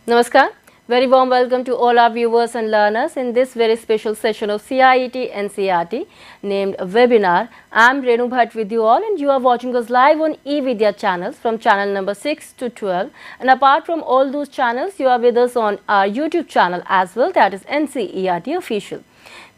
Namaskar. Very warm welcome to all our viewers and learners in this very special session of CIET NCERT named Webinar. I am Renu Bhatt with you all and you are watching us live on eVidya channels from channel number 6 to 12. And apart from all those channels, you are with us on our YouTube channel as well, that is NCERT Official.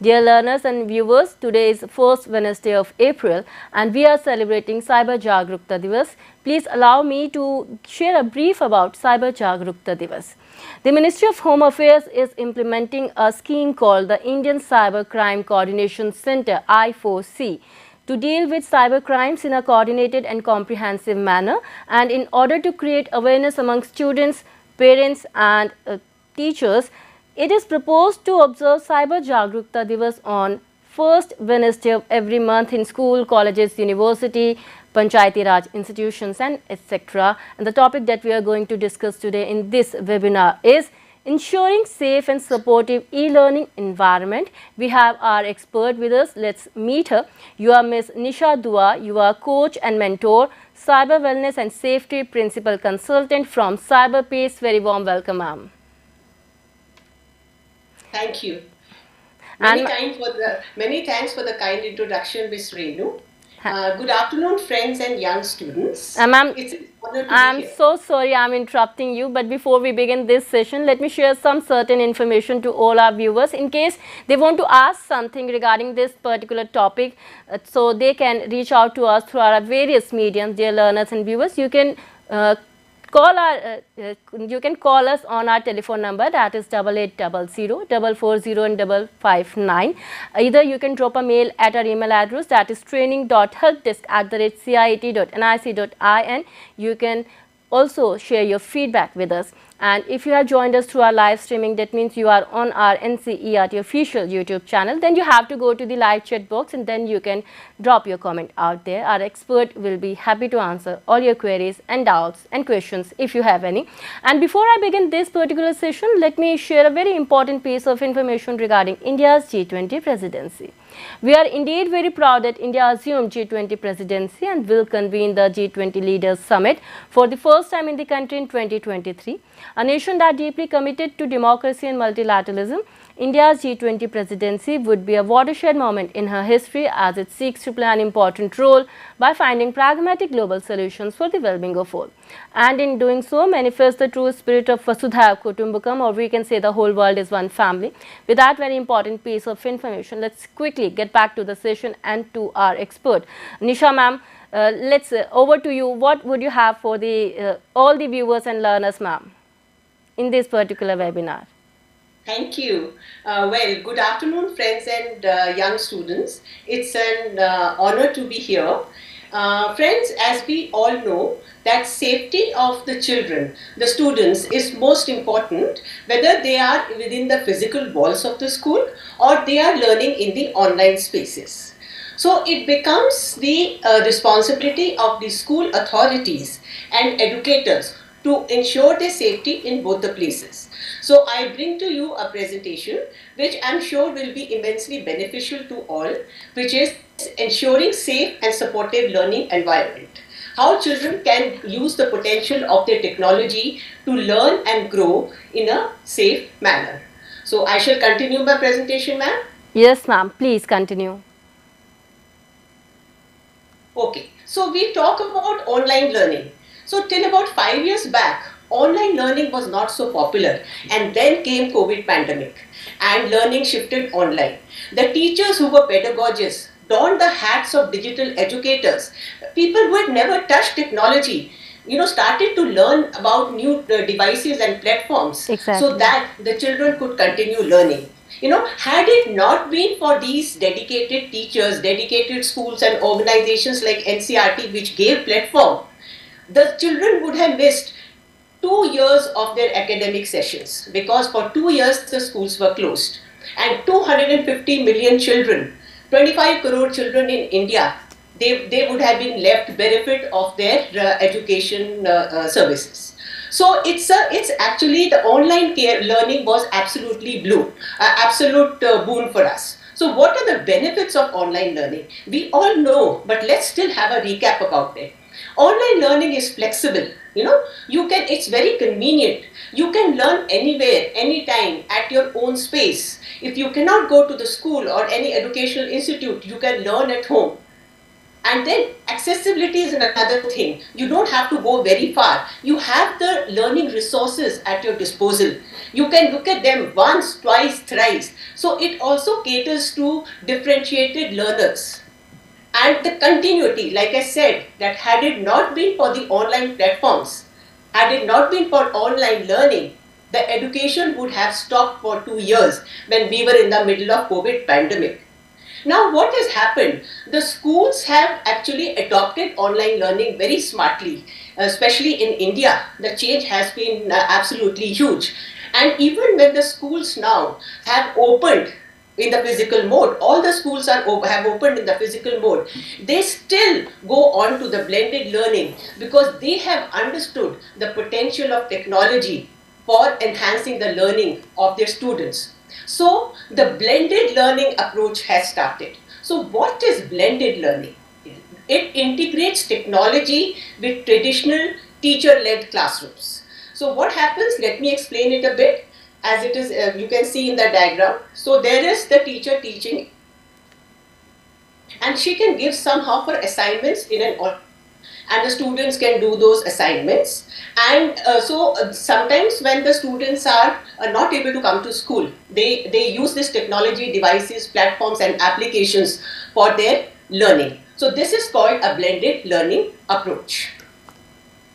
Dear learners and viewers, today is first Wednesday of April and we are celebrating Cyber Jagrukta Divas. Please allow me to share a brief about Cyber Jagrukta Divas. The Ministry of Home Affairs is implementing a scheme called the Indian Cyber Crime Coordination Center I4C to deal with cyber crimes in a coordinated and comprehensive manner, and in order to create awareness among students, parents and teachers, it is proposed to observe Cyber Jagrukta Divas on first Wednesday of every month in school, colleges, university, Panchayati Raj institutions and etc. And the topic that we are going to discuss today in this webinar is ensuring safe and supportive e-learning environment. We have our expert with us. Let's meet her. You are Ms. Nisha Dua. You are coach and mentor, cyber wellness and safety principal consultant from Cyberspace. Very warm welcome, ma'am. Thank you. Many thanks for the kind introduction, Ms. Renu. Good afternoon, friends and young students. Ma'am, I'm so sorry I'm interrupting you, but before we begin this session, let me share some certain information to all our viewers in case they want to ask something regarding this particular topic, so they can reach out to us through our various mediums. Dear learners and viewers, you can call us on our telephone number, that is 8800 440 and 559. Either you can drop a mail at our email address, that is training.helpdesk@ciet.nic.in. You can also share your feedback with us. And if you have joined us through our live streaming, that means you are on our NCERT official YouTube channel, then you have to go to the live chat box and then you can drop your comment out there. Our expert will be happy to answer all your queries and doubts and questions if you have any. And before I begin this particular session, let me share a very important piece of information regarding India's G20 presidency. We are indeed very proud that India assumed G20 presidency and will convene the G20 Leaders Summit for the first time in the country in 2023. A nation that deeply committed to democracy and multilateralism, India's G20 presidency would be a watershed moment in her history as it seeks to play an important role by finding pragmatic global solutions for the well-being of all. And in doing so, manifest the true spirit of Vasudhaiva Kutumbakam, or we can say the whole world is one family. With that very important piece of information, let's quickly get back to the session and to our expert. Nisha ma'am, let's over to you. What would you have for the all the viewers and learners, ma'am, in this particular webinar? Thank you. Well, good afternoon, friends and young students. It's an honor to be here. Friends, as we all know, that safety of the children, the students, is most important, whether they are within the physical walls of the school or they are learning in the online spaces. So it becomes the responsibility of the school authorities and educators to ensure their safety in both the places. So I bring to you a presentation which I'm sure will be immensely beneficial to all, which is ensuring safe and supportive learning environment. How children can use the potential of their technology to learn and grow in a safe manner. So I shall continue my presentation, ma'am. Yes, ma'am. Please continue. Okay. So we talk about online learning. So till about 5 years back, online learning was not so popular, and then came COVID pandemic and learning shifted online. The teachers who were pedagogists donned the hats of digital educators. People who had never touched technology, started to learn about new devices and platforms. Exactly. So that the children could continue learning. Had it not been for these dedicated teachers, dedicated schools and organizations like NCERT, which gave platform, the children would have missed 2 years of their academic sessions, because for 2 years the schools were closed, and 250 million children, 25 crore children in India, they would have been left benefit of their education services. So it's actually the online learning was absolutely absolute boon for us. So what are the benefits of online learning? We all know, but let's still have a recap about it. Online learning is flexible, It's very convenient. You can learn anywhere, anytime, at your own space. If you cannot go to the school or any educational institute, you can learn at home. And then accessibility is another thing. You don't have to go very far. You have the learning resources at your disposal. You can look at them once, twice, thrice. So it also caters to differentiated learners. And the continuity, like I said, that had it not been for the online platforms, had it not been for online learning, the education would have stopped for 2 years when we were in the middle of COVID pandemic. Now what has happened? The schools have actually adopted online learning very smartly, especially in India. The change has been absolutely huge. And even when the schools now have opened in the physical mode, all the schools have opened in the physical mode, they still go on to the blended learning because they have understood the potential of technology for enhancing the learning of their students. So the blended learning approach has started. So what is blended learning? It integrates technology with traditional teacher-led classrooms. So what happens? Let me explain it a bit. As it is, you can see in the diagram. So there is the teacher teaching, and she can give some of her assignments in an online, and the students can do those assignments. And sometimes when the students are not able to come to school, they use this technology, devices, platforms and applications for their learning. So this is called a blended learning approach.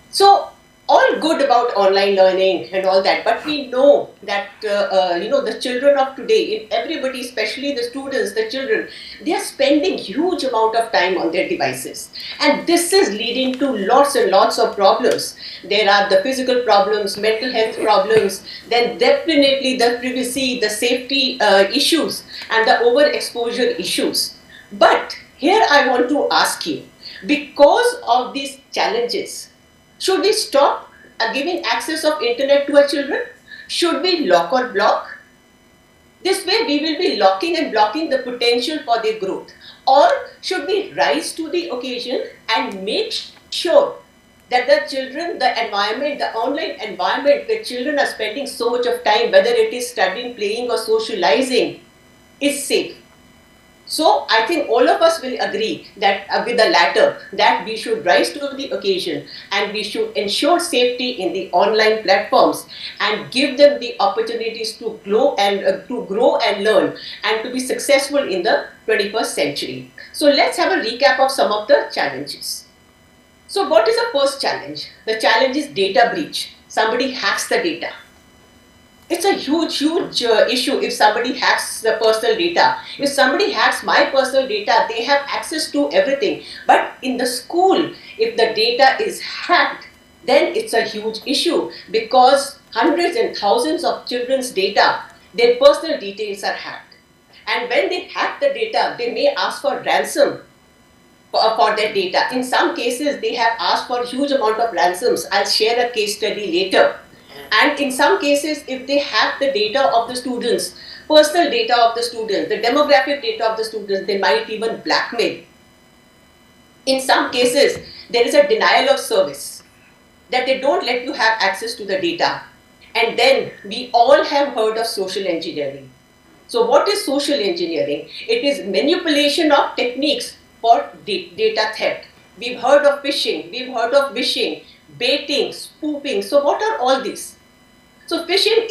So all good about online learning and all that, but we know that the children of today, everybody, especially the students, the children, they are spending huge amount of time on their devices, and this is leading to lots and lots of problems. There are the physical problems, mental health problems, then definitely the privacy, the safety issues, and the overexposure issues. But here I want to ask you, because of these challenges, should we stop giving access of internet to our children? Should we lock or block? This way we will be locking and blocking the potential for their growth. Or should we rise to the occasion and make sure that the children, the environment, the online environment where children are spending so much of time, whether it is studying, playing or socializing, is safe? So I think all of us will agree that with the latter, that we should rise to the occasion and we should ensure safety in the online platforms and give them the opportunities to grow and learn and to be successful in the 21st century. So let's have a recap of some of the challenges. So what is the first challenge? The challenge is data breach. Somebody hacks the data. It's a huge issue if somebody hacks the personal data. If somebody hacks my personal data, they have access to everything. But in the school, if the data is hacked, then it's a huge issue because hundreds and thousands of children's data, their personal details are hacked. And when they hack the data, they may ask for ransom for their data. In some cases, they have asked for a huge amount of ransoms. I'll share a case study later. And in some cases, if they have the data of the students, personal data of the students, the demographic data of the students, they might even blackmail. In some cases, there is a denial of service, that they don't let you have access to the data. And then we all have heard of social engineering. So what is social engineering? It is manipulation of techniques for data theft. We've heard of phishing, we've heard of wishing, baiting, spoofing. So what are all these? So phishing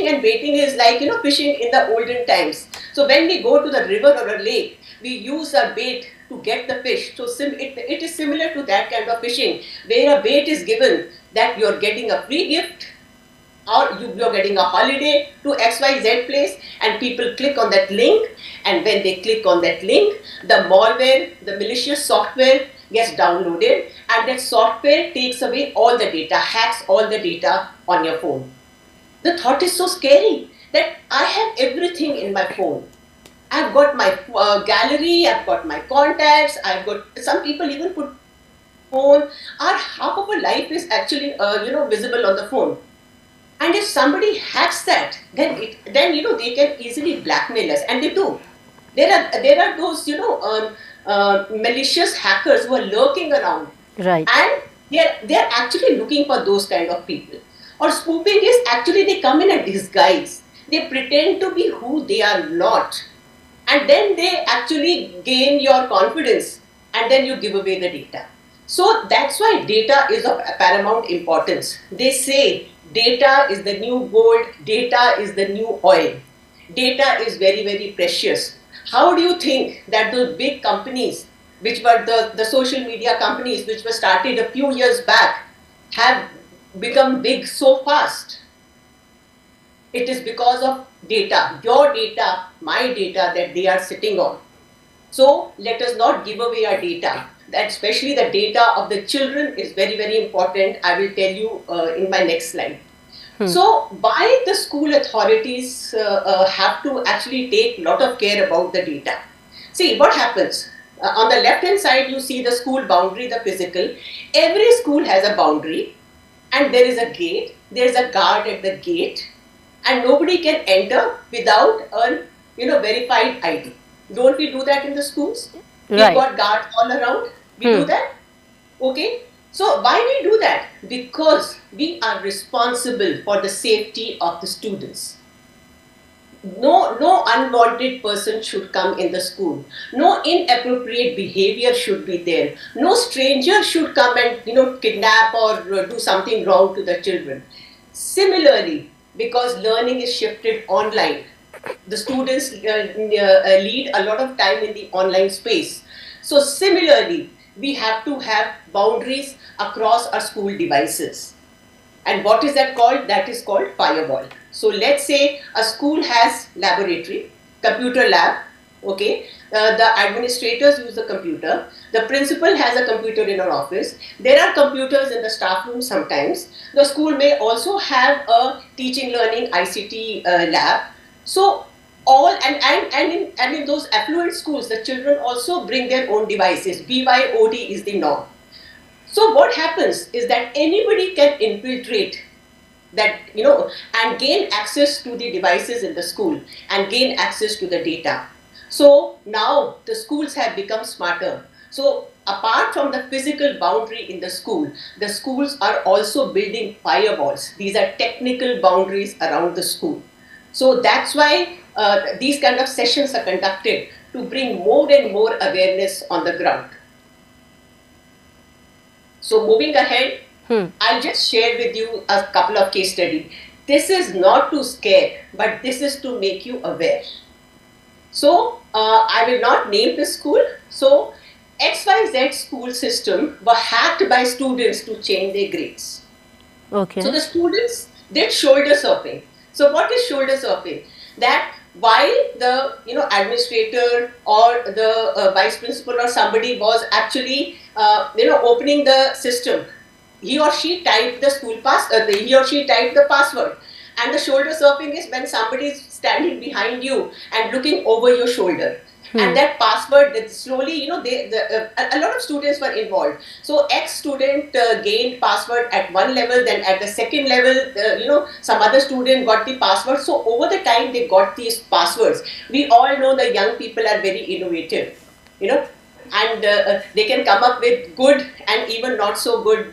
and baiting is like, fishing in the olden times. So when we go to the river or a lake, we use a bait to get the fish. So it is similar to that kind of fishing, where a bait is given that you're getting a free gift or you're getting a holiday to XYZ place, and people click on that link, and when they click on that link, the malware, the malicious software gets downloaded, and that software takes away all the data, hacks all the data on your phone. The thought is so scary that I have everything in my phone. I've got my gallery, I've got my contacts, I've got, some people even put phone, or half of our life is actually visible on the phone. And if somebody hacks that, then they can easily blackmail us, and they do. There are those malicious hackers who are lurking around. Right. And They are actually looking for those kind of people. Or spoofing is actually they come in a disguise. They pretend to be who they are not, and then they actually gain your confidence, and then you give away the data. So that's why data is of paramount importance. They say data is the new gold, data is the new oil. Data is very, very precious. How do you think that those big companies, which were the social media companies, which were started a few years back, have become big so fast? It is because of data, your data, my data that they are sitting on. So let us not give away our data. That especially the data of the children is very, very important. I will tell you in my next slide. So why the school authorities have to actually take a lot of care about the data? See what happens. On the left hand side you see the school boundary, the physical. Every school has a boundary, and there is a gate, there is a guard at the gate, and nobody can enter without a verified ID. Don't we do that in the schools? We've Right. got guards all around. We do that. Okay. So why we do that? Because we are responsible for the safety of the students. No unwanted person should come in the school. No inappropriate behavior should be there. No stranger should come and kidnap or do something wrong to the children. Similarly, because learning is shifted online, the students lead a lot of time in the online space. So similarly, we have to have boundaries across our school devices. And what is that called? That is called firewall. So let's say a school has laboratory, computer lab, okay. The administrators use the computer. The principal has a computer in her office. There are computers in the staff room sometimes. The school may also have a teaching learning ICT lab. So all and in those affluent schools, the children also bring their own devices. BYOD is the norm. So what happens is that anybody can infiltrate that, and gain access to the devices in the school and gain access to the data. So now the schools have become smarter. So apart from the physical boundary in the school, the schools are also building firewalls. These are technical boundaries around the school. So that's why these kind of sessions are conducted to bring more and more awareness on the ground. So moving ahead, I'll just share with you a couple of case studies. This is not to scare, but this is to make you aware. So I will not name the school. So XYZ school system were hacked by students to change their grades. Okay. So the students did shoulder surfing. So what is shoulder surfing? That while the administrator or the vice principal or somebody was actually opening the system, he or she typed the he or she typed the password. And the shoulder surfing is when somebody is standing behind you and looking over your shoulder. And that password, that slowly, a lot of students were involved. So X student gained password at one level, then at the second level, some other student got the password. So over the time, they got these passwords. We all know the young people are very innovative, and they can come up with good and even not so good,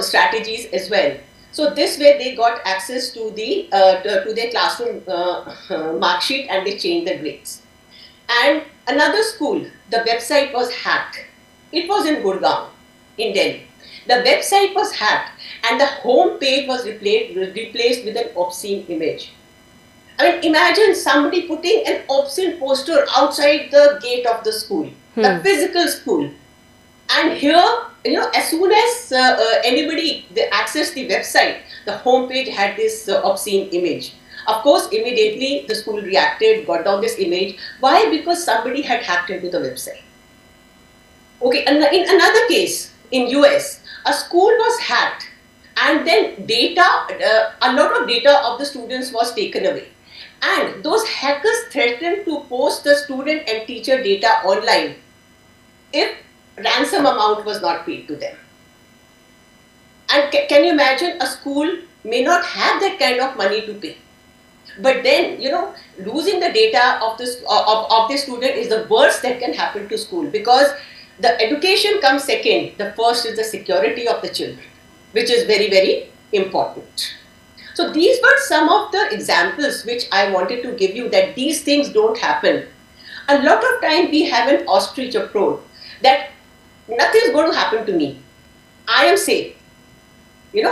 strategies as well. So this way, they got access to their classroom mark sheet, and they changed the grades. And another school, the website was hacked. It was in Gurgaon, in Delhi. The website was hacked, and the home page was replaced with an obscene image. I mean, imagine somebody putting an obscene poster outside the gate of the school, the physical school. And here, as soon as anybody accessed the website, the home page had this obscene image. Of course, immediately the school reacted, got down this image. Why? Because somebody had hacked into the website. Okay, and in another case, in US, a school was hacked, and then a lot of data of the students was taken away. And those hackers threatened to post the student and teacher data online if ransom amount was not paid to them. And can you imagine, a school may not have that kind of money to pay. But then, losing the data of the student is the worst that can happen to school, because The education comes second. The first is the security of the children, which is very, very important. So these were some of the examples which I wanted to give you, that these things don't happen. A lot of time we have an ostrich approach that nothing is going to happen to me. I am safe. We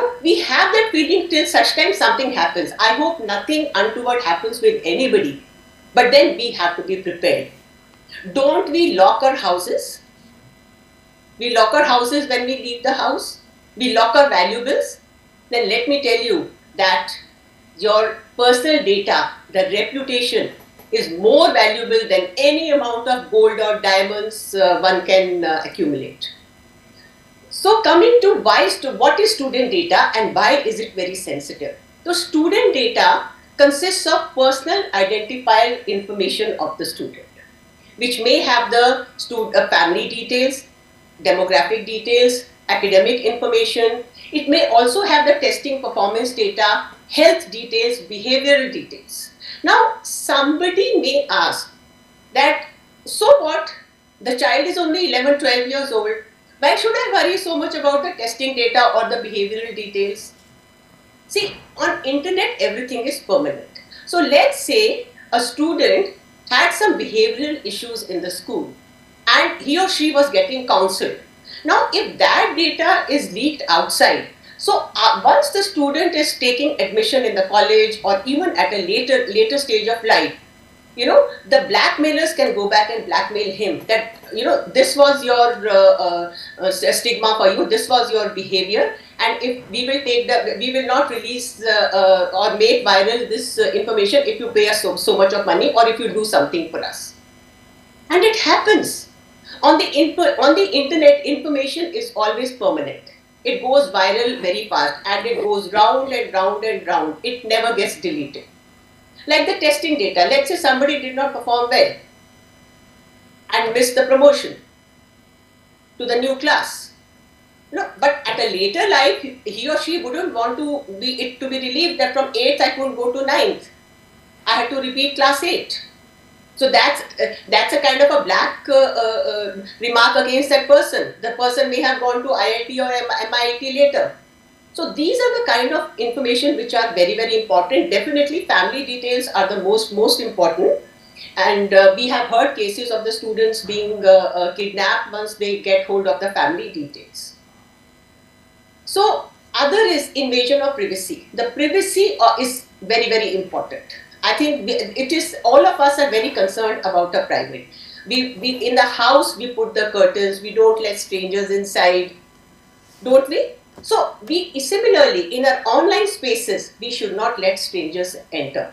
have that feeling till such time something happens. I hope nothing untoward happens with anybody. But then we have to be prepared. Don't we lock our houses? We lock our houses when we leave the house. We lock our valuables. Then let me tell you that your personal data, the reputation, is more valuable than any amount of gold or diamonds one can accumulate. So coming to what is student data and why is it very sensitive? So student data consists of personal identifier information of the student, which may have the family details, demographic details, academic information. It may also have the testing performance data, health details, behavioral details. Now, somebody may ask that, so what? The child is only 11, 12 years old. Why should I worry so much about the testing data or the behavioral details? See, on internet, everything is permanent. So let's say a student had some behavioral issues in the school and he or she was getting counseled. Now, if that data is leaked outside, so once the student is taking admission in the college or even at a later stage of life, the blackmailers can go back and blackmail him that, this was your stigma for you, this was your behavior, and if we will not release or make viral this information if you pay us so much of money or if you do something for us. And it happens. On the internet, information is always permanent. It goes viral very fast and it goes round and round and round. It never gets deleted. Like the testing data, let's say somebody did not perform well and missed the promotion to the new class. But at a later life, he or she wouldn't want it to be relieved that from 8th I couldn't go to 9th. I had to repeat class 8. So that's a kind of a black remark against that person. The person may have gone to IIT or MIT later. So these are the kind of information which are very, very important. Definitely family details are the most important. And we have heard cases of the students being kidnapped once they get hold of the family details. So other is invasion of privacy. The privacy is very, very important. I think all of us are very concerned about the private. We in the house we put the curtains. We don't let strangers inside, don't we? So similarly in our online spaces we should not let strangers enter.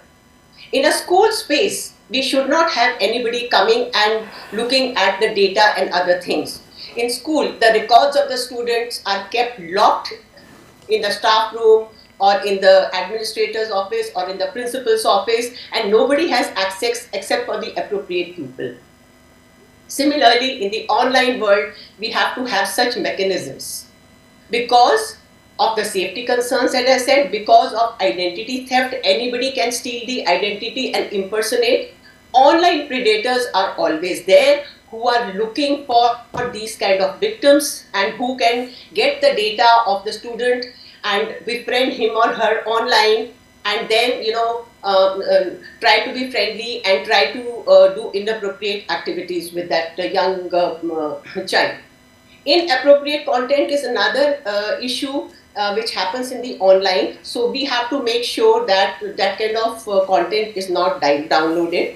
In a school space we should not have anybody coming and looking at the data and other things. In school the records of the students are kept locked in the staff room or in the administrator's office or in the principal's office, and nobody has access except for the appropriate people. Similarly, in the online world, we have to have such mechanisms because of the safety concerns, as I said, because of identity theft. Anybody can steal the identity and impersonate. Online predators are always there who are looking for these kind of victims and who can get the data of the student and befriend him or her online, and then try to be friendly and try to do inappropriate activities with that young child. Inappropriate content is another issue which happens in the online. So we have to make sure that that kind of content is not downloaded.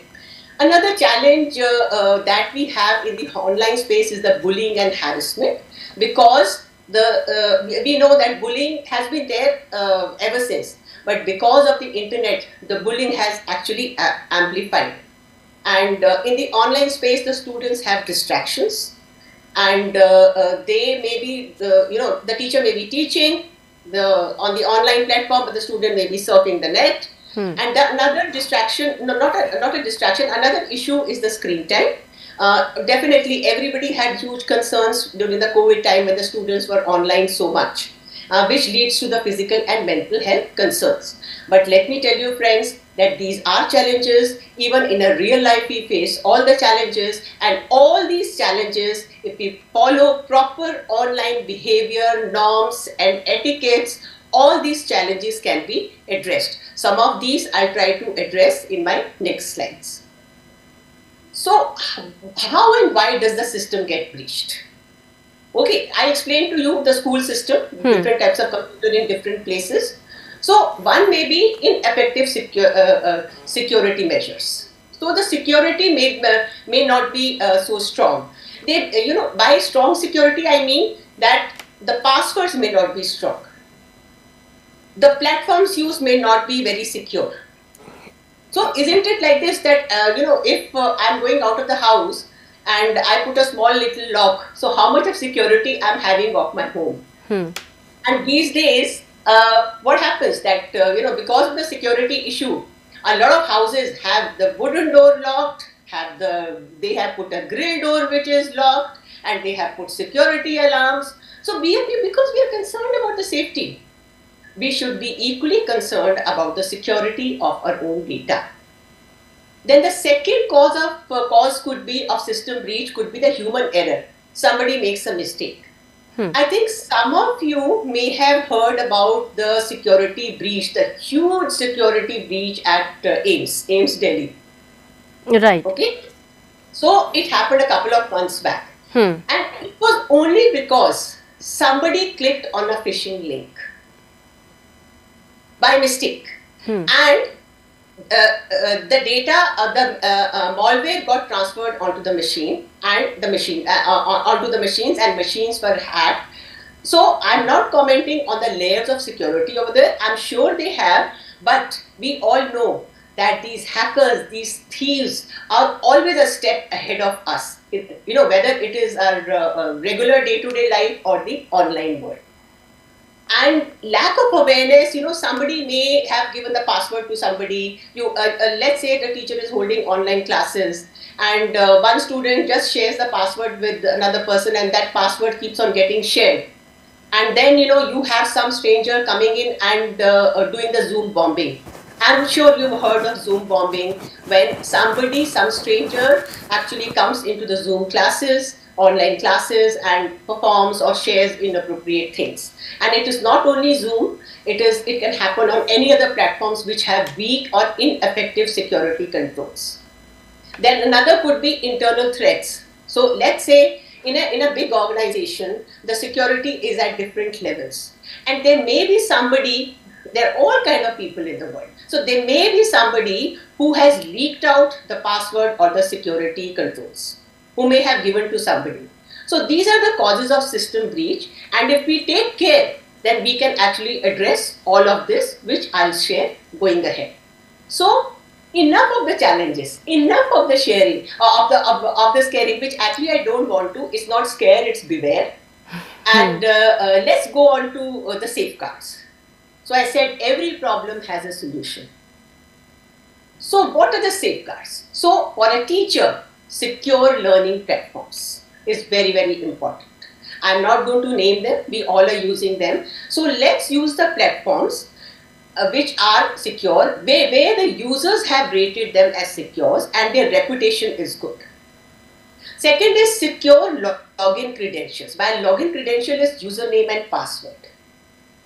Another challenge that we have in the online space is the bullying and harassment, because we know that bullying has been there ever since, but because of the internet, the bullying has actually amplified. And in the online space, the students have distractions, and they may be, the teacher may be teaching on the online platform, but the student may be surfing the net. And another distraction, not a distraction, another issue is the screen time. Definitely everybody had huge concerns during the COVID time when the students were online so much, which leads to the physical and mental health concerns. But let me tell you, friends, that these are challenges. Even in a real life we face all the challenges, and all these challenges if we follow proper online behavior, norms and etiquettes, all these challenges can be addressed. Some of these I'll try to address in my next slides. So, how and why does the system get breached? Okay, I explained to you the school system, different types of computer in different places. So, one may be ineffective security measures. So, the security may not be so strong. They, by strong security, I mean that the passwords may not be strong. The platforms used may not be very secure. So, isn't it like this that, if I'm going out of the house and I put a small little lock, so how much of security I'm having of my home? And these days, what happens that, because of the security issue, a lot of houses have the wooden door locked, they have put a grill door which is locked, and they have put security alarms. So, because we are concerned about the safety, we should be equally concerned about the security of our own data. Then the second cause could be of system breach could be the human error. Somebody makes a mistake. I think some of you may have heard about the security breach, the huge security breach at AIIMS Delhi. Right. Okay. So it happened a couple of months back. And it was only because somebody clicked on a phishing link by mistake. And the data of the malware got transferred onto the machine, and onto the machines, and machines were hacked. So I'm not commenting on the layers of security over there. I'm sure they have, but we all know that these hackers, these thieves, are always a step ahead of us. Whether it is our regular day-to-day life or the online world. And lack of awareness, somebody may have given the password to somebody. Let's say the teacher is holding online classes, and one student just shares the password with another person, and that password keeps on getting shared. And then, you have some stranger coming in and doing the Zoom bombing. I'm sure you've heard of Zoom bombing, when some stranger actually comes into the Zoom classes, online classes, and performs or shares inappropriate things. And it is not only Zoom, it can happen on any other platforms which have weak or ineffective security controls. Then another could be internal threats. So let's say in a big organization, the security is at different levels. And there may be somebody, there are all kind of people in the world. So there may be somebody who has leaked out the password or the security controls, who may have given to somebody. So these are the causes of system breach, and if we take care, then we can actually address all of this, which I'll share going ahead. So enough of the challenges, enough of the sharing, of the scaring, which actually I don't want to. It's not scare, it's beware. And let's go on to the safeguards. So I said every problem has a solution. So what are the safeguards? So for a teacher, secure learning platforms is very, very important. I'm not going to name them, we all are using them. So let's use the platforms which are secure, where the users have rated them as secure and their reputation is good. Second is secure login credentials. By login credential is username and password.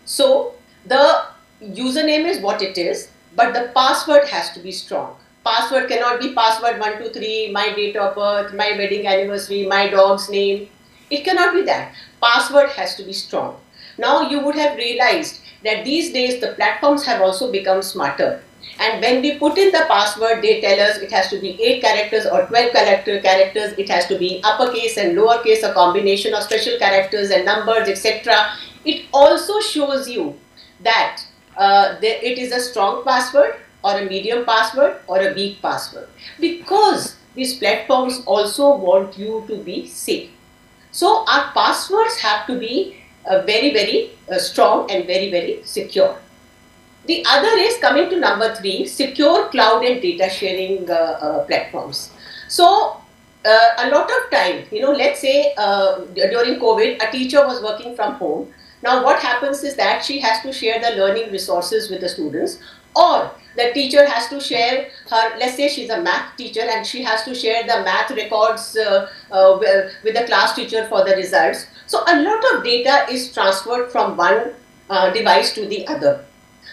So the username is what it is, but the password has to be strong. Password cannot be password 123, my date of birth, my wedding anniversary, my dog's name. It cannot be that. Password has to be strong. Now you would have realized that these days the platforms have also become smarter. And when we put in the password, they tell us it has to be 8 characters or 12 characters, it has to be uppercase and lowercase, a combination of special characters and numbers, etc. It also shows you that it is a strong password, or a medium password, or a weak password, because these platforms also want you to be safe. So our passwords have to be very, very strong and very, very secure. The other is coming to number 3, secure cloud and data sharing platforms. So a lot of time, let's say during COVID, a teacher was working from home. Now what happens is that she has to share the learning resources with the students. Or the teacher has to share her, let's say she's a math teacher and she has to share the math records with the class teacher for the results. So a lot of data is transferred from one device to the other.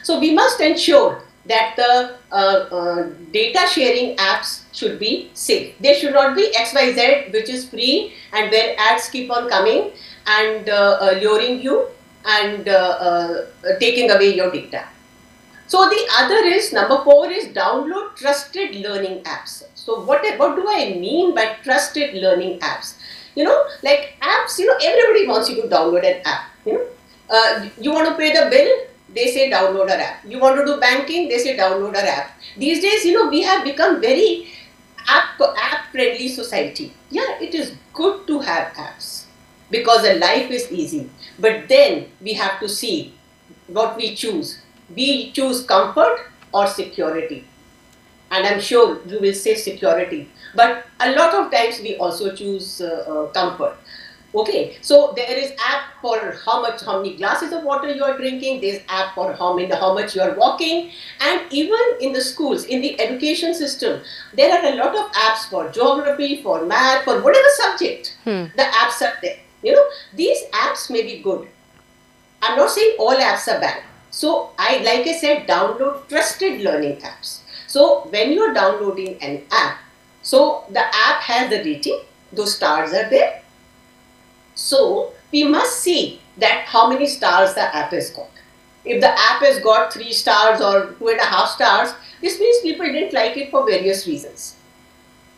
So we must ensure that the data sharing apps should be safe. There should not be XYZ which is free and where ads keep on coming and luring you and taking away your data. So the other is, number 4 is download trusted learning apps. So what do I mean by trusted learning apps? Like apps, everybody wants you to download an app. You want to pay the bill, they say download our app. You want to do banking, they say download our app. These days, we have become very app friendly society. Yeah, it is good to have apps because the life is easy. But then we have to see what we choose. We choose comfort or security. And I'm sure you will say security. But a lot of times we also choose comfort. Okay, so there is app for how many glasses of water you are drinking. There's app for how much you are walking. And even in the schools, in the education system, there are a lot of apps for geography, for math, for whatever subject. The apps are there. These apps may be good. I'm not saying all apps are bad. So like I said, download trusted learning apps. So when you're downloading an app, so the app has the rating, those stars are there. So we must see that how many stars the app has got. If the app has got 3 stars or 2.5 stars, this means people didn't like it for various reasons.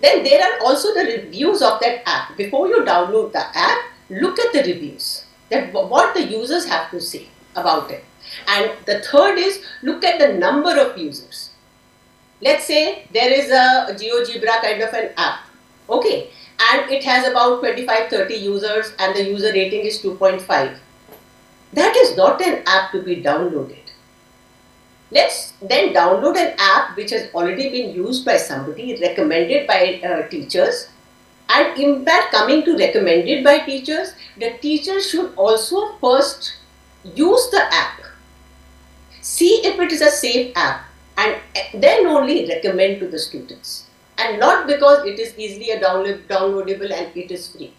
Then there are also the reviews of that app. Before you download the app, look at the reviews, that what the users have to say about it. And the third is, look at the number of users. Let's say there is a GeoGebra kind of an app, okay, and it has about 25-30 users and the user rating is 2.5. That is not an app to be downloaded. Let's then download an app which has already been used by somebody, recommended by teachers. And in fact, coming to recommended by teachers, the teacher should also first use the app, see if it is a safe app, and then only recommend to the students. And not because it is easily downloadable and it is free.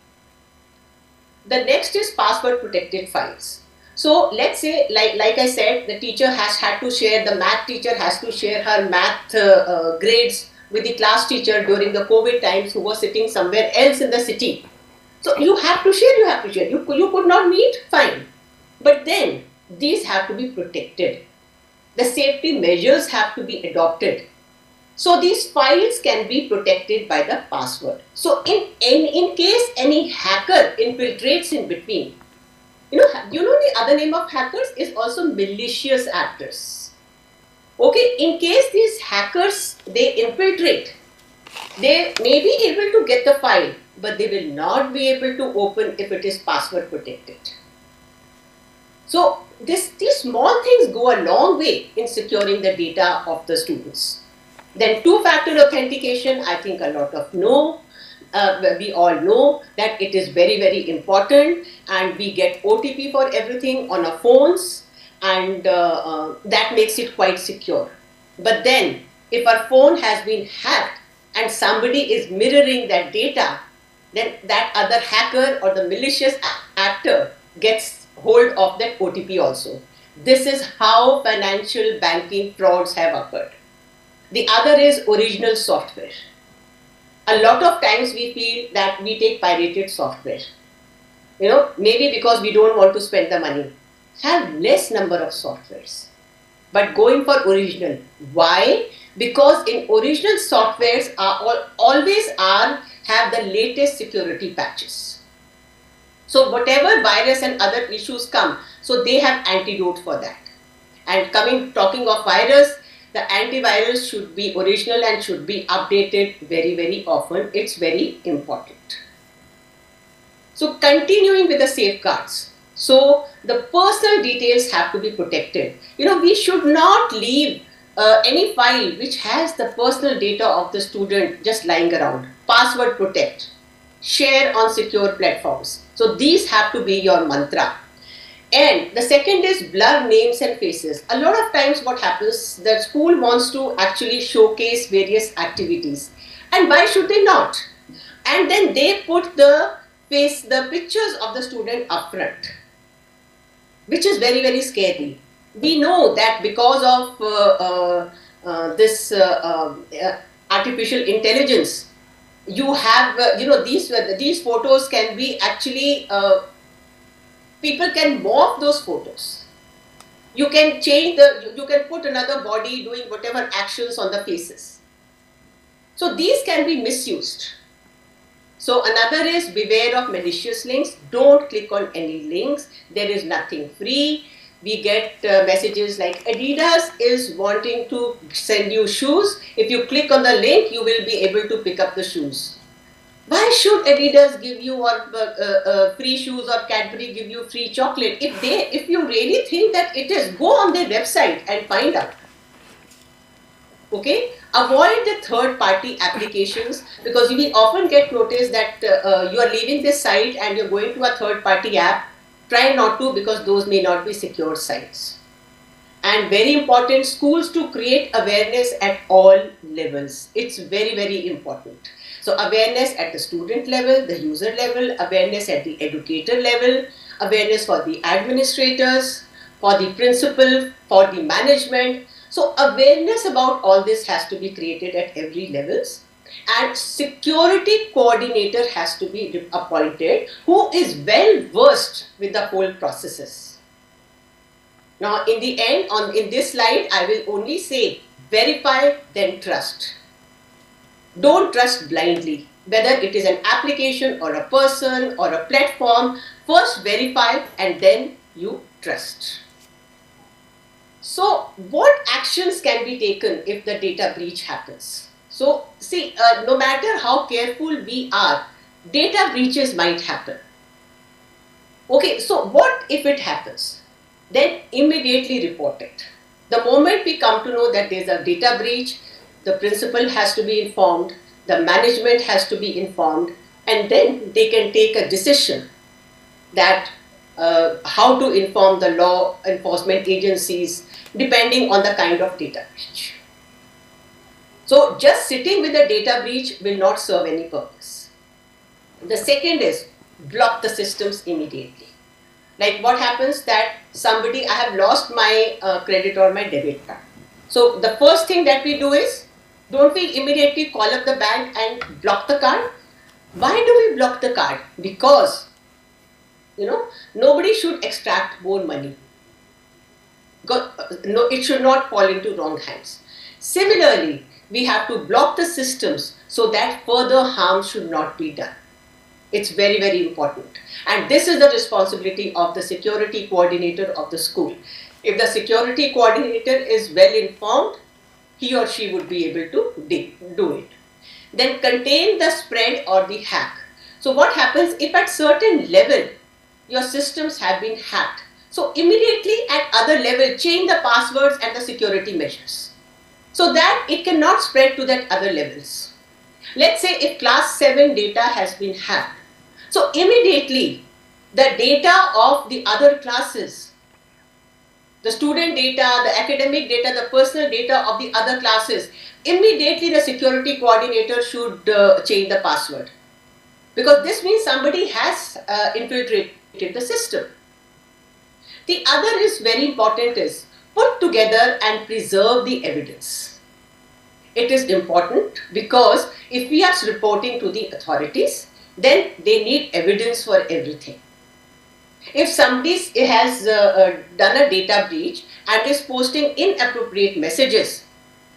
The next is password protected files. So let's say, like I said, the teacher has had to share, the math teacher has to share her math grades with the class teacher during the COVID times who was sitting somewhere else in the city. So you have to share, You could not meet, fine. But then these have to be protected. The safety measures have to be adopted. So these files can be protected by the password. So in case any hacker infiltrates in between, the other name of hackers is also malicious actors. Okay, in case these hackers, they infiltrate, they may be able to get the file, but they will not be able to open if it is password protected. So these small things go a long way in securing the data of the students. Then two-factor authentication, I think a lot of we all know that it is very, very important, and we get OTP for everything on our phones, and that makes it quite secure. But then if our phone has been hacked and somebody is mirroring that data, then that other hacker or the malicious actor gets hold of that OTP also. This is how financial banking frauds have occurred. The other is original software. A lot of times we feel that we take pirated software. Maybe because we don't want to spend the money. Have less number of softwares, but going for original. Why? Because in original softwares always have the latest security patches. So whatever virus and other issues come, so they have antidote for that. And talking of virus, the antivirus should be original and should be updated very, very often. It's very important. So continuing with the safeguards. So the personal details have to be protected. We should not leave any file which has the personal data of the student just lying around. Password protect. Share on secure platforms. So these have to be your mantra. And the second is blur names and faces. A lot of times what happens, the school wants to actually showcase various activities. And why should they not? And then they put the pictures of the student up front, which is very, very scary. We know that because of this artificial intelligence, you have, these photos can be actually, people can morph those photos. You can change you can put another body doing whatever actions on the faces. So these can be misused. So another is beware of malicious links. Don't click on any links. There is nothing free. We get messages like Adidas is wanting to send you shoes. If you click on the link, you will be able to pick up the shoes. Why should Adidas give you free shoes or Cadbury give you free chocolate? If you really think that it is, go on their website and find out. Okay, avoid the third-party applications, because you will often get notice that you are leaving this site and you're going to a third-party app. Try not to, because those may not be secure sites. And very important, schools to create awareness at all levels. It's very, very important. So awareness at the student level, the user level, awareness at the educator level, awareness for the administrators, for the principal, for the management. So awareness about all this has to be created at every levels, and security coordinator has to be appointed who is well versed with the whole processes. Now in the end, in this slide, I will only say verify, then trust. Don't trust blindly, whether it is an application or a person or a platform. First verify and then you trust. So what actions can be taken if the data breach happens? So see, no matter how careful we are, data breaches might happen. Okay, so what if it happens? Then immediately report it. The moment we come to know that there is a data breach, the principal has to be informed, the management has to be informed, and then they can take a decision that how to inform the law enforcement agencies depending on the kind of data breach. So just sitting with a data breach will not serve any purpose. The second is block the systems immediately. Like what happens that I have lost my credit or my debit card. So the first thing that we do is, don't we immediately call up the bank and block the card? Why do we block the card? Because nobody should extract more money. No, it should not fall into wrong hands. Similarly, we have to block the systems so that further harm should not be done. It's very, very important. And this is the responsibility of the security coordinator of the school. If the security coordinator is well informed, he or she would be able to do it. Then contain the spread or the hack. So what happens if at certain level your systems have been hacked? So immediately at other level, change the passwords and the security measures so that it cannot spread to that other levels. Let's say if class 7 data has been hacked, so immediately the data of the other classes, the student data, the academic data, the personal data of the other classes, immediately the security coordinator should change the password, because this means somebody has infiltrated the system. The other is very important, is put together and preserve the evidence. It is important because if we are reporting to the authorities, then they need evidence for everything. If somebody has done a data breach and is posting inappropriate messages,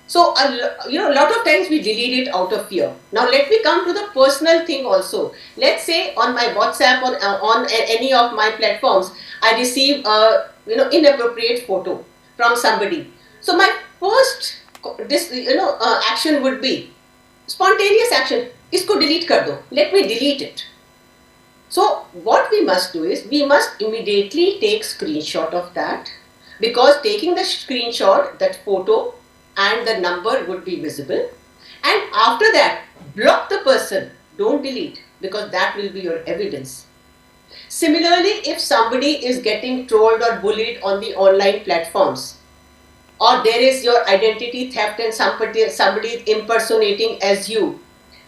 so a lot of times we delete it out of fear. Now let me come to the personal thing also. Let's say on my WhatsApp or on any of my platforms, I receive a inappropriate photo from somebody. So my first action would be spontaneous action. Isko delete kar do. Let me delete it. So what we must do is, we must immediately take screenshot of that, because taking the screenshot, that photo and the number would be visible, and after that block the person. Don't delete, because that will be your evidence. Similarly, if somebody is getting trolled or bullied on the online platforms, or there is your identity theft and somebody is impersonating as you,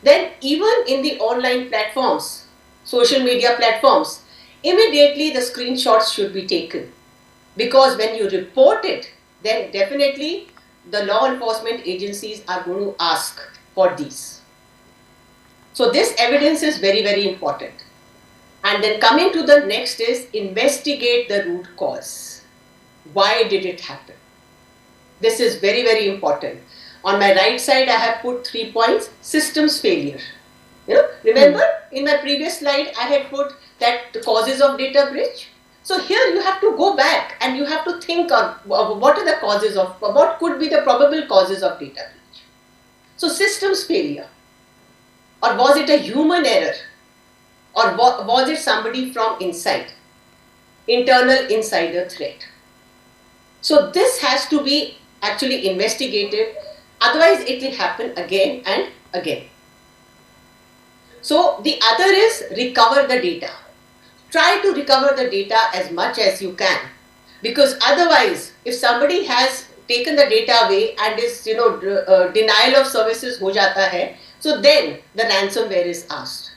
then even in the online platforms, social media platforms, immediately the screenshots should be taken. Because when you report it, then definitely the law enforcement agencies are going to ask for these. So this evidence is very, very important. And then coming to the next is investigate the root cause. Why did it happen? This is very, very important. On my right side, I have put 3 points. Systems failure. Remember in my previous slide, I had put that the causes of data breach. So here you have to go back and you have to think of what are the causes of, what could be the probable causes of data breach. So systems failure, or was it a human error, or was it somebody from inside, internal insider threat. So this has to be actually investigated, otherwise it will happen again and again. So the other is recover the data. Try to recover the data as much as you can, because otherwise if somebody has taken the data away and is denial of services ho jata hai, so then the ransomware is asked.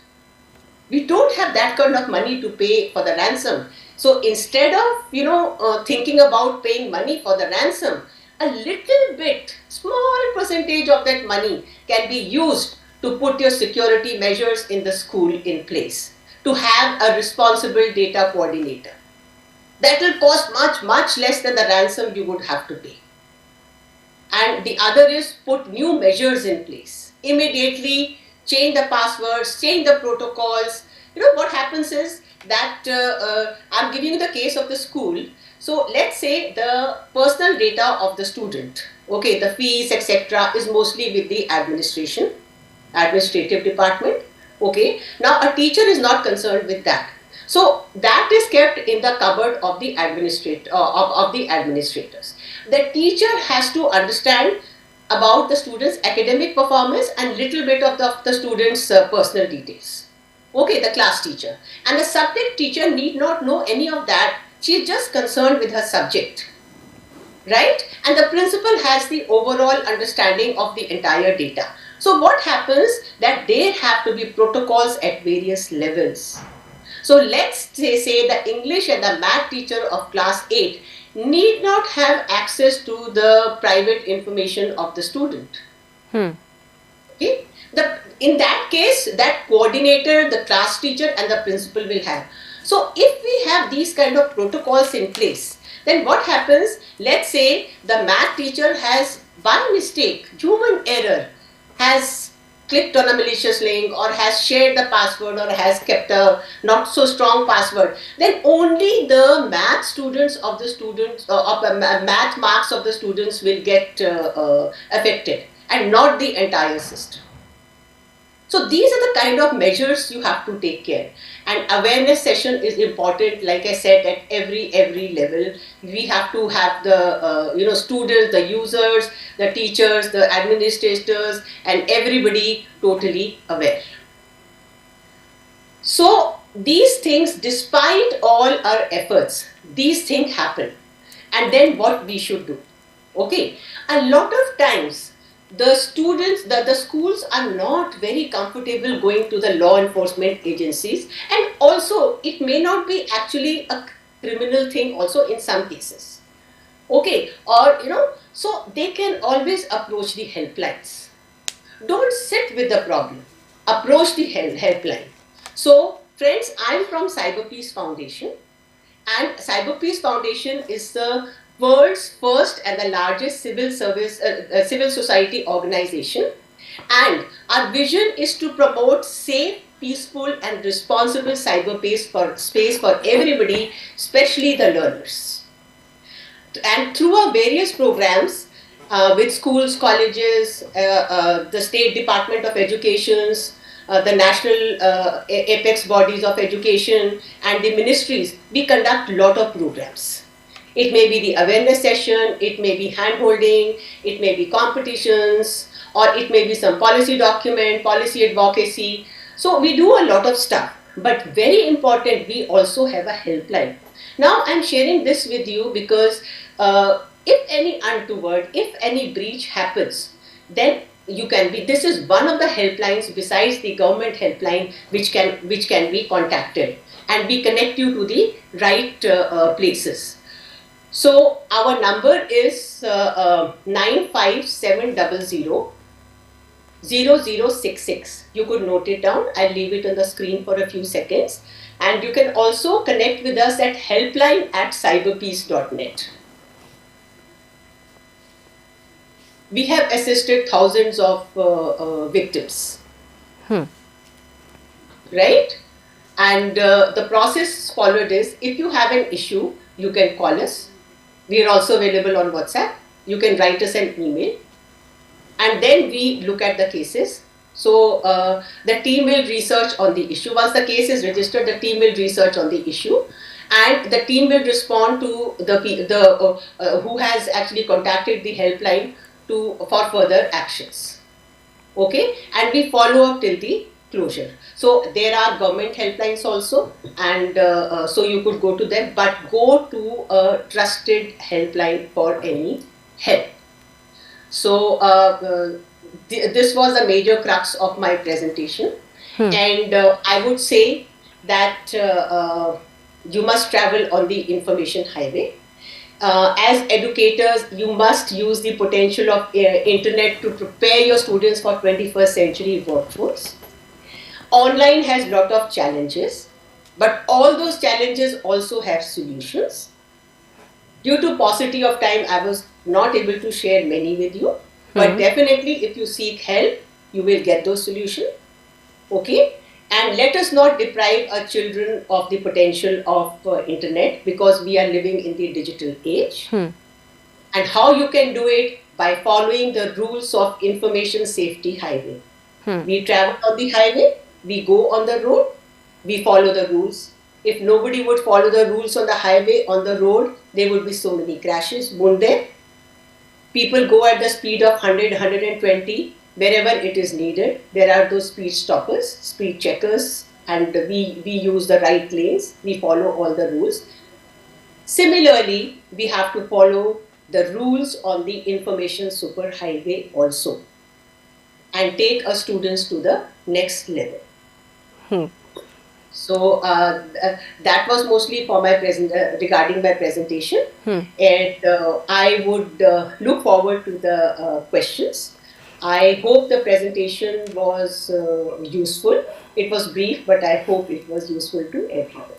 We don't have that kind of money to pay for the ransom. So instead of thinking about paying money for the ransom, a little bit, small percentage of that money can be used to put your security measures in the school in place, to have a responsible data coordinator. That will cost much, much less than the ransom you would have to pay. And the other is put new measures in place. Immediately change the passwords, change the protocols. What happens is that I'm giving you the case of the school. So let's say the personal data of the student, okay, the fees, etc., is mostly with the administrative department. Okay, now a teacher is not concerned with that. So that is kept in the cupboard of the administrators. The teacher has to understand about the student's academic performance and little bit of the student's personal details. Okay, the class teacher. And the subject teacher need not know any of that. She is just concerned with her subject. Right? And the principal has the overall understanding of the entire data. So what happens that there have to be protocols at various levels. So let's say the English and the math teacher of class 8 need not have access to the private information of the student. Okay? In that case, that coordinator, the class teacher and the principal will have. So if we have these kind of protocols in place, then what happens, let's say the math teacher has one mistake, human error, has clicked on a malicious link or has shared the password or has kept a not so strong password, then only the math students of the students math marks of the students will get affected and not the entire system. So these are the kind of measures you have to take care. And awareness session is important, like I said, at every level. We have to have the students, the users, the teachers, the administrators, and everybody totally aware. So these things, despite all our efforts, these things happen. And then what we should do? Okay, a lot of times the students, the schools are not very comfortable going to the law enforcement agencies, and also it may not be actually a criminal thing also in some cases. Okay, or so they can always approach the helplines. Don't sit with the problem, approach the helpline. So friends, I'm from Cyber Peace Foundation, and Cyber Peace Foundation is the world's first and the largest civil society organization, and our vision is to promote safe, peaceful and responsible cyber space for everybody, especially the learners. And through our various programs with schools, colleges, the State Department of Educations, the national apex bodies of education and the ministries, we conduct a lot of programs. It may be the awareness session, it may be hand-holding, it may be competitions, or it may be some policy document, policy advocacy. So we do a lot of stuff. But very important, we also have a helpline. Now I'm sharing this with you because if any untoward, if any breach happens, then you can be, this is one of the helplines besides the government helpline which can be contacted, and we connect you to the right places. So our number is 95700 0066. You could note it down. I'll leave it on the screen for a few seconds. And you can also connect with us at helpline@cyberpeace.net. We have assisted thousands of victims. Right? And the process followed is, if you have an issue, you can call us. We are also available on WhatsApp. You can write us an email. And then we look at the cases. So the team will research on the issue. Once the case is registered, the team will research on the issue, and the team will respond to the who has actually contacted the helpline for further actions. Okay, and we follow up till the closure. So there are government helplines also, and so you could go to them, but go to a trusted helpline for any help. So this was a major crux of my presentation, and I would say that you must travel on the information highway. As educators, you must use the potential of internet to prepare your students for 21st century workforce. Online has a lot of challenges, but all those challenges also have solutions. Due to paucity of time, I was not able to share many with you, but definitely if you seek help, you will get those solutions. Okay, and let us not deprive our children of the potential of internet, because we are living in the digital age. And how you can do it? By following the rules of information safety highway. We travel on the highway, we go on the road, we follow the rules. If nobody would follow the rules on the highway, on the road, there would be so many crashes, won't there? People go at the speed of 100, 120, wherever it is needed. There are those speed stoppers, speed checkers, and we use the right lanes, we follow all the rules. Similarly, we have to follow the rules on the information superhighway also, and take our students to the next level. So that was mostly for my regarding my presentation, and I would look forward to the questions. I hope the presentation was useful. It was brief, but I hope it was useful to everyone.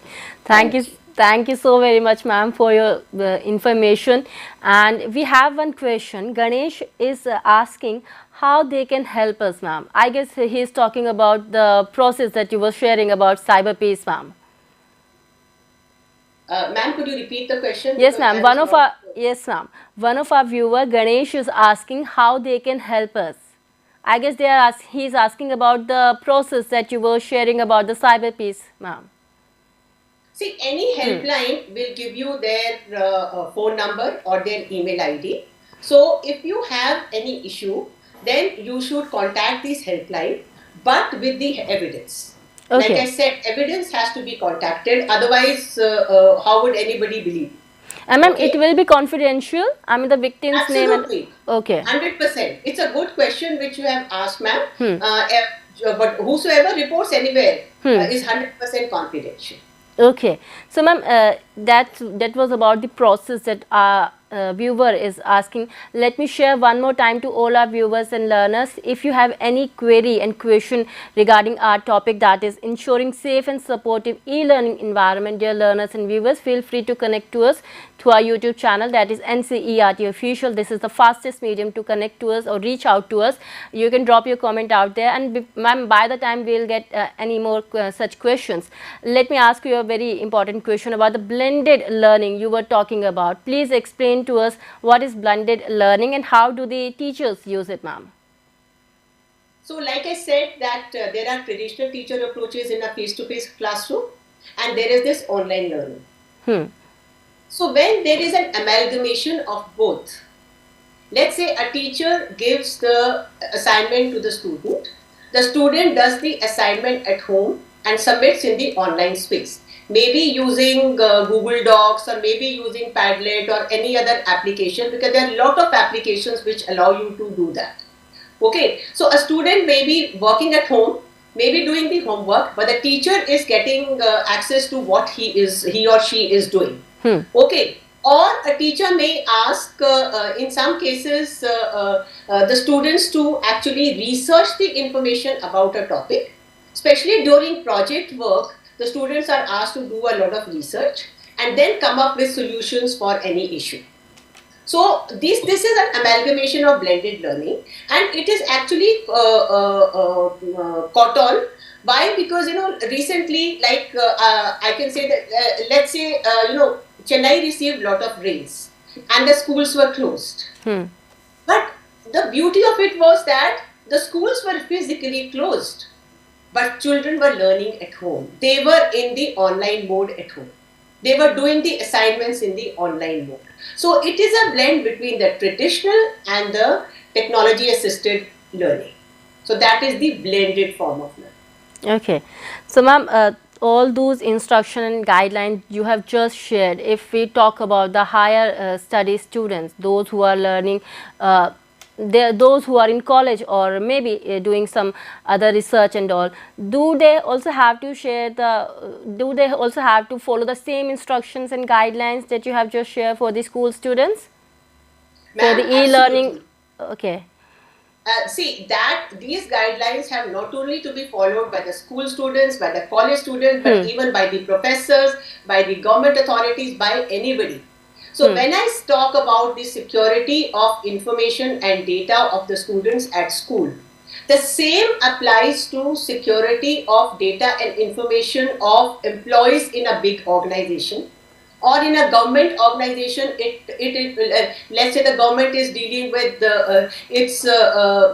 Thank you so very much, ma'am, for your information. And we have one question. Ganesh is asking how they can help us, ma'am. I guess he is talking about the process that you were sharing about cyberpeace, ma'am. Ma'am, could you repeat the question? Yes, ma'am. Yes, ma'am. One of our viewer, Ganesh, is asking how they can help us. I guess he is asking about the process that you were sharing about the cyberpeace, ma'am. See, any helpline will give you their phone number or their email ID. So if you have any issue, then you should contact this helpline, but with the evidence. Okay. Like I said, evidence has to be contacted. Otherwise, how would anybody believe? And ma'am, it will be confidential? I mean, the victim's Absolutely. name. Okay. 100%. It's a good question which you have asked, ma'am. But whosoever reports anywhere is 100% confidential. Okay. So, ma'am, that was about the process that our viewer is asking. Let me share one more time to all our viewers and learners. If you have any query and question regarding our topic, that is ensuring safe and supportive e-learning environment, dear learners and viewers, feel free to connect to us to our YouTube channel, that is NCERT Official. This is the fastest medium to connect to us or reach out to us. You can drop your comment out there, and ma'am, by the time we'll get any more such questions, let me ask you a very important question about the blended learning you were talking about. Please explain to us what is blended learning and how do the teachers use it, ma'am? So like I said that there are traditional teacher approaches in a face-to-face classroom, and there is this online learning. So when there is an amalgamation of both, let's say a teacher gives the assignment to the student does the assignment at home and submits in the online space. Maybe using Google Docs, or maybe using Padlet or any other application, because there are a lot of applications which allow you to do that. Okay, so a student may be working at home, maybe doing the homework, but the teacher is getting access to what he or she is doing. Okay, or a teacher may ask, in some cases, the students to actually research the information about a topic. Especially during project work, the students are asked to do a lot of research and then come up with solutions for any issue. So this is an amalgamation of blended learning, and it is actually caught on. Why? Because recently, like I can say that let's say Chennai received a lot of rains and the schools were closed. But the beauty of it was that the schools were physically closed, but children were learning at home. They were in the online mode at home. They were doing the assignments in the online mode. So it is a blend between the traditional and the technology assisted learning. So that is the blended form of learning. Okay. So ma'am, all those instruction and guidelines you have just shared, if we talk about the higher study students, those who are learning, those who are in college or maybe doing some other research and all, do they also have to share do they also have to follow the same instructions and guidelines that you have just shared for the school students? For the e-learning? Okay. See that these guidelines have not only to be followed by the school students, by the college students, but even by the professors, by the government authorities, by anybody. So when I talk about the security of information and data of the students at school, the same applies to security of data and information of employees in a big organization. Or in a government organization, let's say the government is dealing with its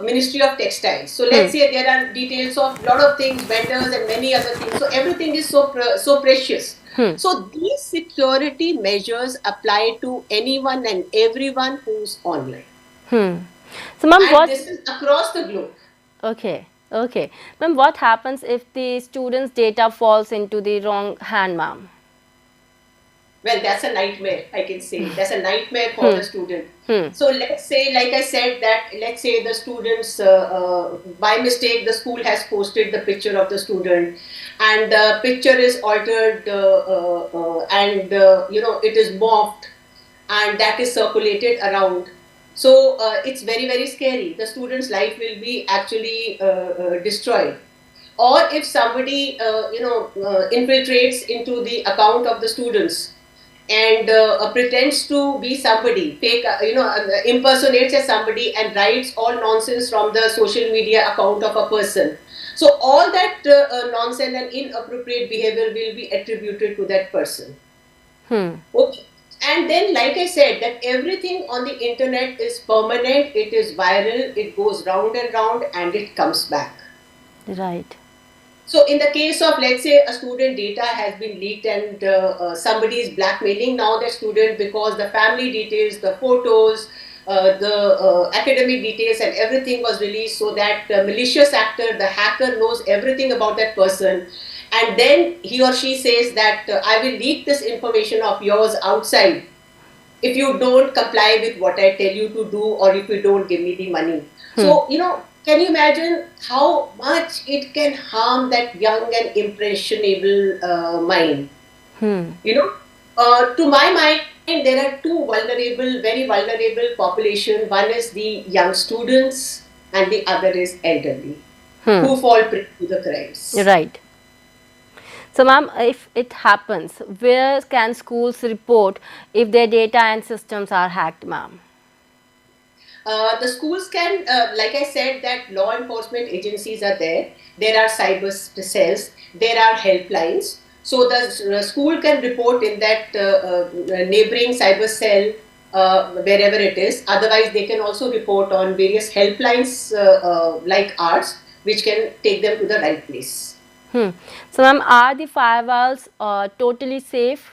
Ministry of Textiles. So let's say there are details of a lot of things, vendors and many other things. So everything is so precious. So these security measures apply to anyone and everyone who's online. So ma'am, this is across the globe. Okay. Okay. Ma'am, what happens if the student's data falls into the wrong hand, ma'am? Well, that's a nightmare, I can say. That's a nightmare for the student. So let's say, like I said, that let's say the students, by mistake, the school has posted the picture of the student and the picture is altered and, it is morphed and that is circulated around. So it's very, very scary. The student's life will be actually destroyed. Or if somebody, infiltrates into the account of the students and pretends to be somebody, fake, impersonates as somebody and writes all nonsense from the social media account of a person. So all that nonsense and inappropriate behavior will be attributed to that person. Okay. And then, like I said, that everything on the internet is permanent, it is viral, it goes round and round and it comes back. Right. So in the case of, let's say, a student data has been leaked and somebody is blackmailing now the student because the family details, the photos, the academic details and everything was released, so that the malicious actor, the hacker, knows everything about that person. And then he or she says that I will leak this information of yours outside if you don't comply with what I tell you to do or if you don't give me the money. So, can you imagine how much it can harm that young and impressionable mind? To my mind, there are two very vulnerable population. One is the young students and the other is elderly who fall prey to the crimes. Right. So ma'am, if it happens, where can schools report if their data and systems are hacked, ma'am? The schools can, like I said, that law enforcement agencies are there. There are cyber cells. There are helplines. So the school can report in that neighboring cyber cell wherever it is. Otherwise, they can also report on various helplines like ours, which can take them to the right place. So ma'am, are the firewalls totally safe?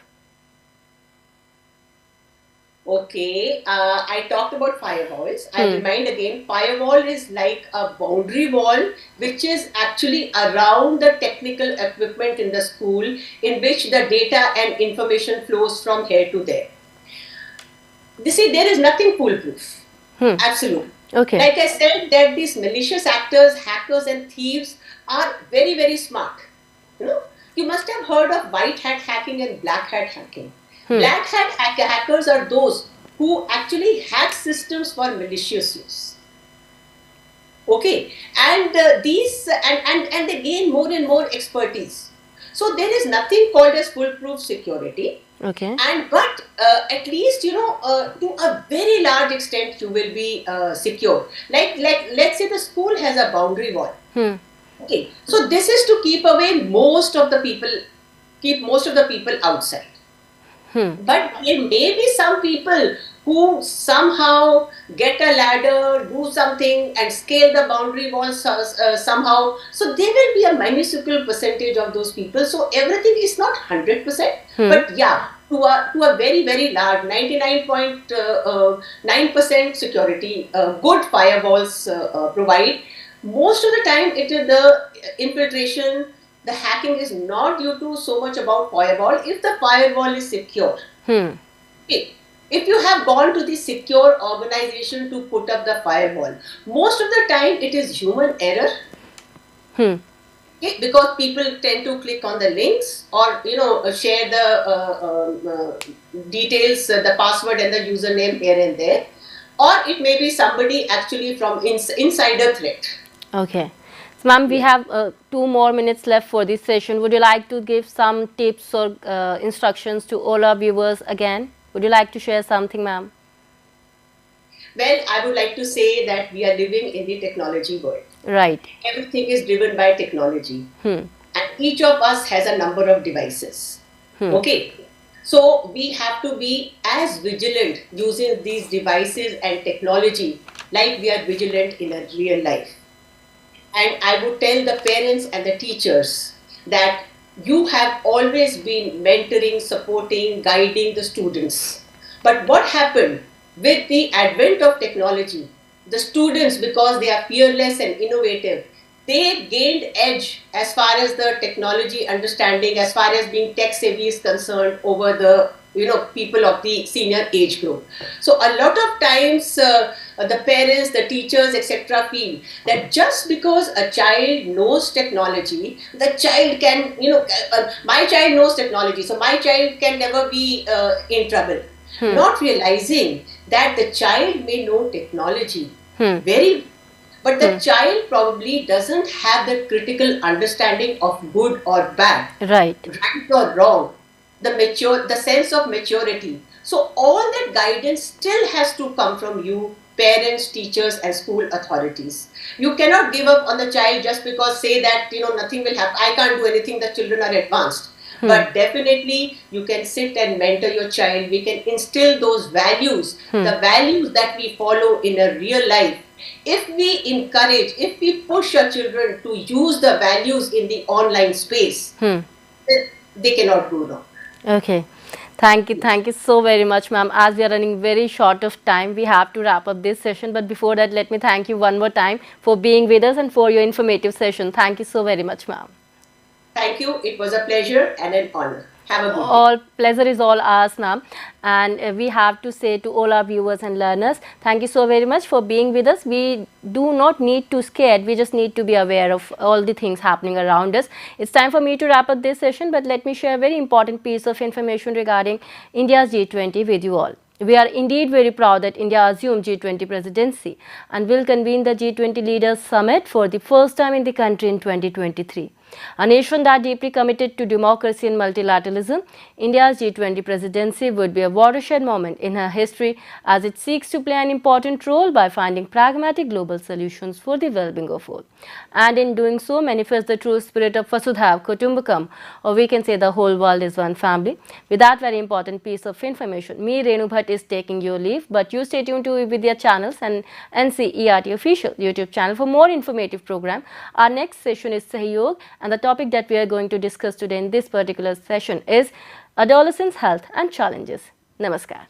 Okay, I talked about firewalls. I'll remind again, firewall is like a boundary wall which is actually around the technical equipment in the school in which the data and information flows from here to there. You see, there is nothing foolproof. Absolutely. Okay. Like I said, that these malicious actors, hackers and thieves are very, very smart. You know, you must have heard of white hat hacking and black hat hacking. Black hat hackers are those who actually hack systems for malicious use. Okay, and and they gain more and more expertise. So there is nothing called as foolproof security. Okay. And but at least to a very large extent you will be secure. Like let's say the school has a boundary wall. Okay, so this is to keep away most of the people outside. But there may be some people who somehow get a ladder, do something and scale the boundary wall somehow. So there will be a minuscule percentage of those people. So everything is not 100%, but yeah, to a very, very large 99.9% security, good firewalls provide. Most of the time it is the infiltration, the hacking is not due to so much about firewall if the firewall is secure. If you have gone to the secure organization to put up the firewall, most of the time it is human error. Because people tend to click on the links or share the details, the password and the username here and there, or it may be somebody actually from insider threat. Okay. So, ma'am, we have 2 more minutes left for this session. Would you like to give some tips or instructions to all our viewers again? Would you like to share something, ma'am? Well, I would like to say that we are living in the technology world. Right. Everything is driven by technology. And each of us has a number of devices. Okay. So we have to be as vigilant using these devices and technology like we are vigilant in a real life. And I would tell the parents and the teachers that you have always been mentoring, supporting, guiding the students. But what happened with the advent of technology? The students, because they are fearless and innovative, they gained edge as far as the technology understanding, as far as being tech savvy is concerned over the people of the senior age group. So a lot of times the parents, the teachers, etc. feel that just because a child knows technology, the child can, my child knows technology, so my child can never be in trouble. Not realizing that the child may know technology very, but the child probably doesn't have the critical understanding of good or bad, right or wrong, the sense of maturity. So all that guidance still has to come from you, parents, teachers and school authorities. You cannot give up on the child just because say that nothing will happen, I can't do anything, the children are advanced. But definitely you can sit and mentor your child. We can instill those values, the values that we follow in a real life. If we encourage, if we push our children to use the values in the online space, then they cannot go wrong. Okay. Thank you so very much, ma'am. As we are running very short of time, we have to wrap up this session. But before that, let me thank you one more time for being with us and for your informative session. Thank you so very much, ma'am. Thank you. It was a pleasure and an honor. Have a good day. All pleasure is all ours, ma'am. And we have to say to all our viewers and learners, thank you so very much for being with us. We do not need to scare. We just need to be aware of all the things happening around us. It's time for me to wrap up this session, but let me share a very important piece of information regarding India's G20 with you all. We are indeed very proud that India assumed G20 presidency and will convene the G20 Leaders Summit for the first time in the country in 2023. A nation that deeply committed to democracy and multilateralism, India's G20 presidency would be a watershed moment in her history as it seeks to play an important role by finding pragmatic global solutions for the well-being of all. And in doing so, manifest the true spirit of Vasudhaiva Kutumbakam, or we can say the whole world is one family. With that very important piece of information, me, Renu Bhatt, is taking your leave, but you stay tuned to Vidya channels and NCERT official YouTube channel for more informative program. Our next session is Sahyog, and the topic that we are going to discuss today in this particular session is adolescents' health and challenges. Namaskar.